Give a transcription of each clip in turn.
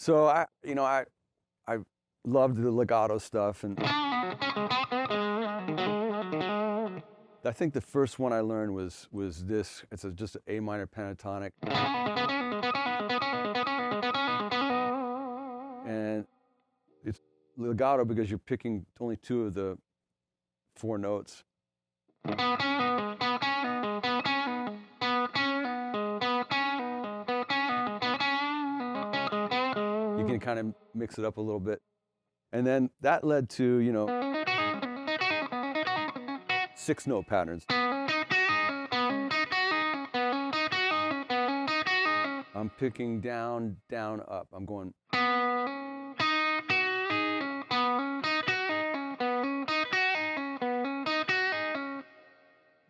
So I loved the legato stuff, and I think the first one I learned was this. It's just an A minor pentatonic, and it's legato because you're picking only 2 of the 4 notes. You can kind of mix it up a little bit. And then that led to, 6-note patterns. I'm picking down, down, up. I'm going.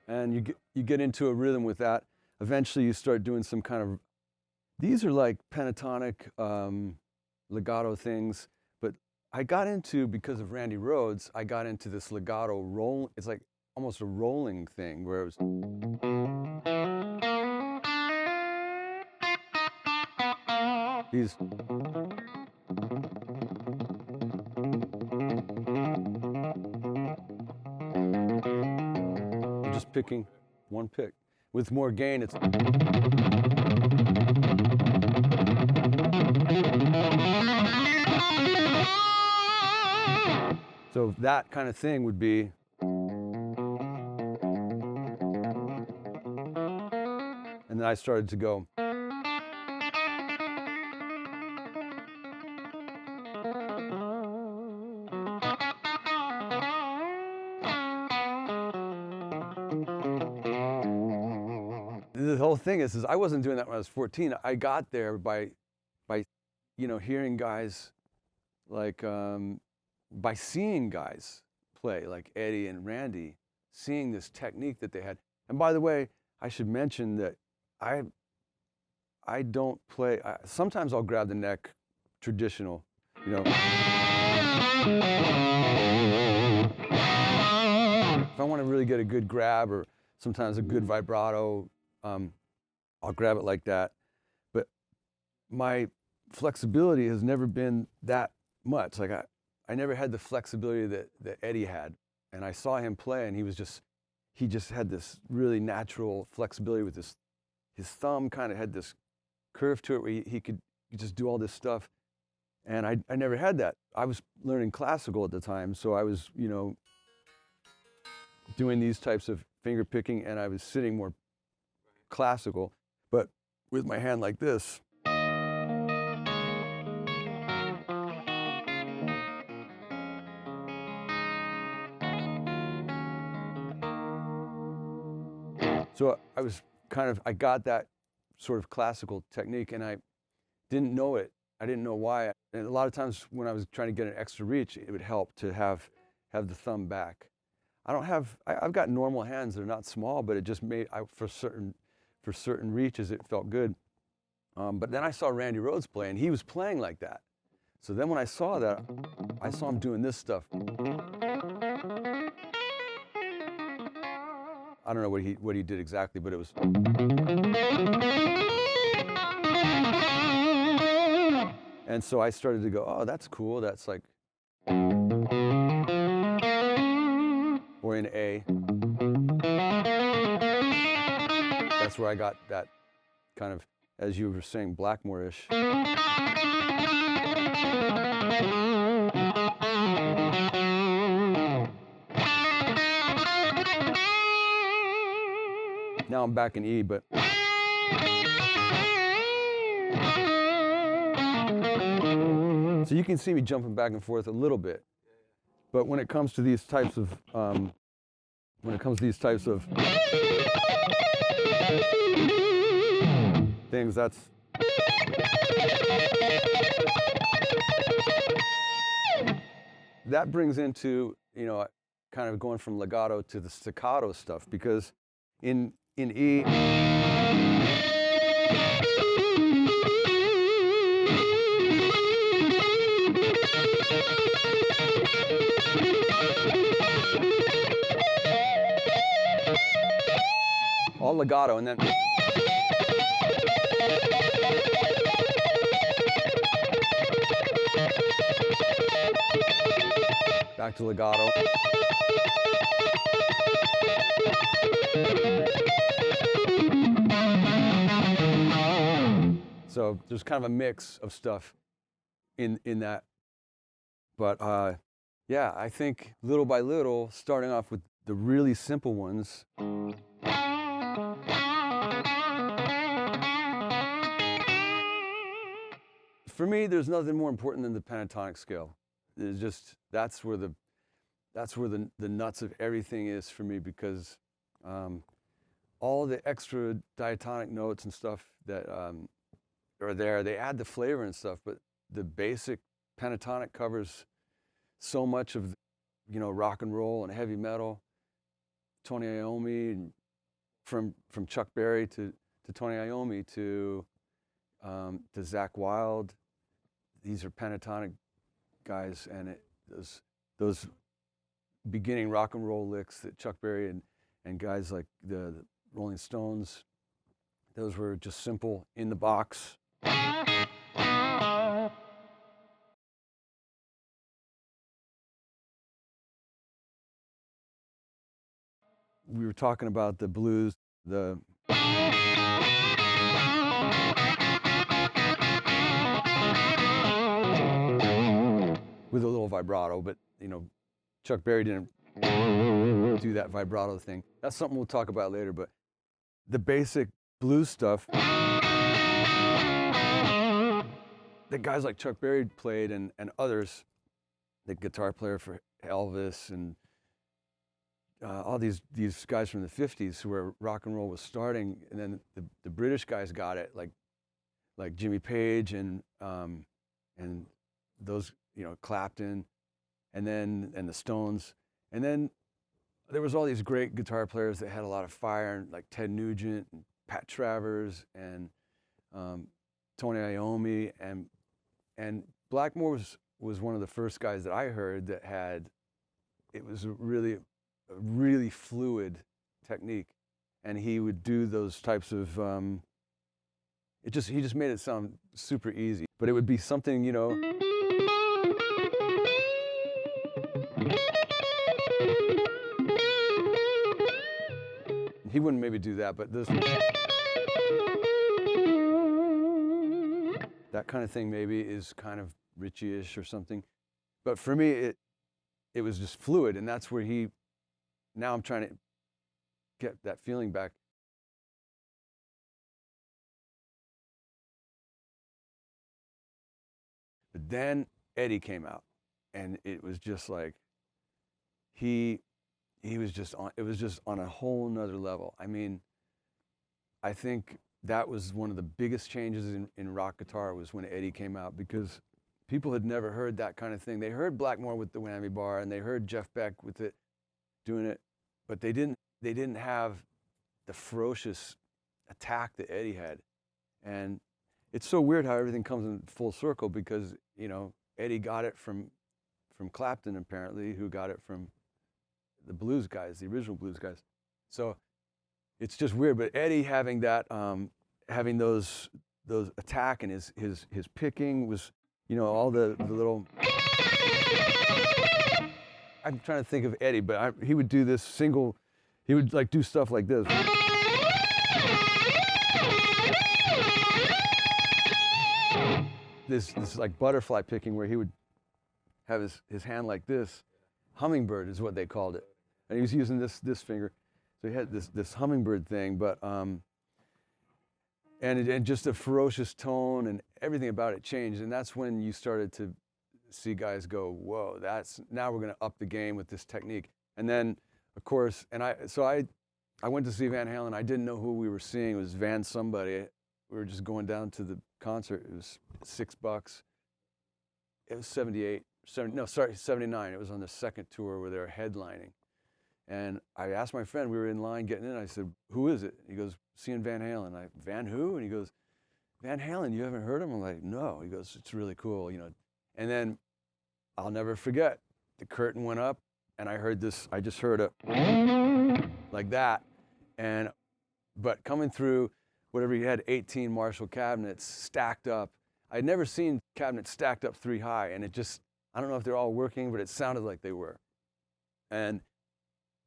And you get into a rhythm with that. Eventually you start doing some kind of, these are like pentatonic legato things, but I got into, because of Randy Rhoads, I got into this legato roll. It's like almost a rolling thing where it was. These. You're just picking one pick. With more gain, it's. So that kind of thing would be. And then I started to go. The whole thing is I wasn't doing that when I was 14. I got there by hearing guys like, by seeing guys play like Eddie and Randy, seeing this technique that they had. And by the way, I should mention that I don't play, sometimes I'll grab the neck traditional, If I want to really get a good grab or sometimes a good vibrato, I'll grab it like that. But my flexibility has never been that much. Like I never had the flexibility that Eddie had. And I saw him play, and he just had this really natural flexibility with his thumb kind of had this curve to it where he could just do all this stuff. And I never had that. I was learning classical at the time, so I was, doing these types of finger picking, and I was sitting more classical, but with my hand like this. So I got that sort of classical technique, and I didn't know it. I didn't know why. And a lot of times when I was trying to get an extra reach, it would help to have the thumb back. I've got normal hands that are not small, but it just made, for certain reaches, it felt good. But then I saw Randy Rhoads play, and he was playing like that. So then when I saw that, I saw him doing this stuff. I don't know what he did exactly, but it was. And so I started to go, oh, that's cool. That's like. Or in A. That's where I got that kind of, as you were saying, Blackmore-ish. Now I'm back in E, but. So you can see me jumping back and forth a little bit. But when it comes to these types of, things, that's. That brings into, kind of going from legato to the staccato stuff, because in E, all legato, and then back to legato. So there's kind of a mix of stuff in that. But yeah, I think little by little, starting off with the really simple ones. For me, there's nothing more important than the pentatonic scale. It's just, that's where the nuts of everything is for me, because all the extra diatonic notes and stuff that are there, they add the flavor and stuff, but the basic pentatonic covers so much of, you know, rock and roll and heavy metal. Tony Iommi, from Chuck Berry to Tony Iommi to Zakk Wylde. These are pentatonic guys, and those beginning rock and roll licks that Chuck Berry and guys like the Rolling Stones, those were just simple, in the box. We were talking about the blues, with a little vibrato, but you know, Chuck Berry didn't do that vibrato thing. That's something we'll talk about later, but the basic blues stuff that guys like Chuck Berry played, and others, the guitar player for Elvis and all these guys from the 50s where rock and roll was starting, and then the British guys got it, like Jimmy Page and those, you know, Clapton, and the Stones, and then there was all these great guitar players that had a lot of fire, like Ted Nugent and Pat Travers and Tony Iommi, and Blackmore was one of the first guys that I heard that had, it was a really fluid technique, and he would do those types of he just made it sound super easy, but it would be something, you know, he wouldn't maybe do that, but this, that kind of thing maybe is kind of Ritchie-ish or something, but for me it was just fluid, and that's where now I'm trying to get that feeling back. But then Eddie came out, and it was just like, he was just on, it was just on a whole nother level. I mean, I think that was one of the biggest changes in rock guitar, was when Eddie came out, because people had never heard that kind of thing. They heard Blackmore with the whammy bar, and they heard Jeff Beck with it, doing it, but they didn't have the ferocious attack that Eddie had. And it's so weird how everything comes in full circle, because, you know, Eddie got it from Clapton, apparently, who got it from the blues guys, the original blues guys. So it's just weird, but Eddie having that, having those attack, and his picking was, you know, all the little, I'm trying to think of Eddie, but he would do this single, he would like do stuff like this. This like butterfly picking, where he would have his hand like this. Hummingbird is what they called it. And he was using this finger. So he had this hummingbird thing, but and just a ferocious tone, and everything about it changed. And that's when you started to see guys go, whoa, now we're gonna up the game with this technique. And then, of course, I went to see Van Halen. I didn't know who we were seeing. It was Van somebody. We were just going down to the concert. It was $6. It was 79. It was on the second tour where they were headlining. And I asked my friend, we were in line getting in, I said, who is it? He goes, seeing Van Halen. Van who? And he goes, Van Halen, you haven't heard him? I'm like, no. He goes, it's really cool, you know. And then I'll never forget, the curtain went up, and I heard this, I just heard a like that. But coming through, whatever, he had 18 Marshall cabinets stacked up. I'd never seen cabinets stacked up 3 high, and I don't know if they're all working, but it sounded like they were. And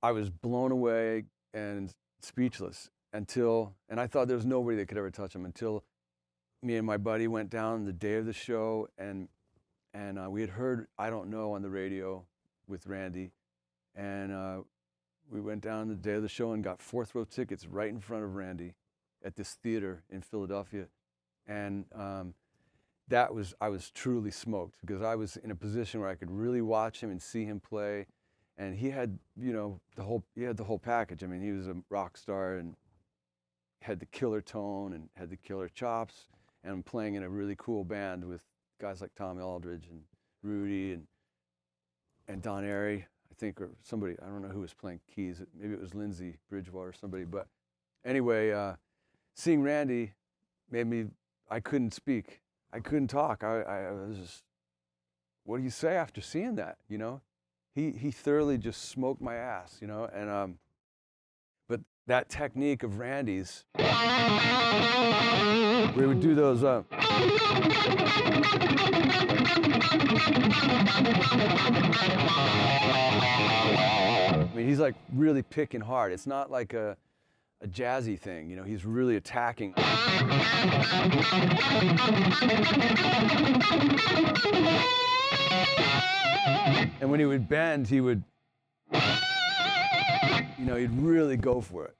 I was blown away and speechless until, and I thought there was nobody that could ever touch them until me and my buddy went down the day of the show, and we had heard I Don't Know on the radio with Randy, and we went down the day of the show and got fourth row tickets right in front of Randy at this theater in Philadelphia. And I was truly smoked, because I was in a position where I could really watch him and see him play. And he had, you know, he had the whole package. I mean, he was a rock star and had the killer tone and had the killer chops, and playing in a really cool band with guys like Tom Aldridge and Rudy and Don Airy, I think, or somebody, I don't know who was playing keys. Maybe it was Lindsay Bridgewater or somebody. But anyway, seeing Randy made me, I couldn't speak. I couldn't talk. I was just, what do you say after seeing that, you know? He thoroughly just smoked my ass, you know? And but that technique of Randy's, we would do those I mean, he's like really picking hard. It's not like a jazzy thing, you know, he's really attacking. And when he would bend, he would, you know, he'd really go for it.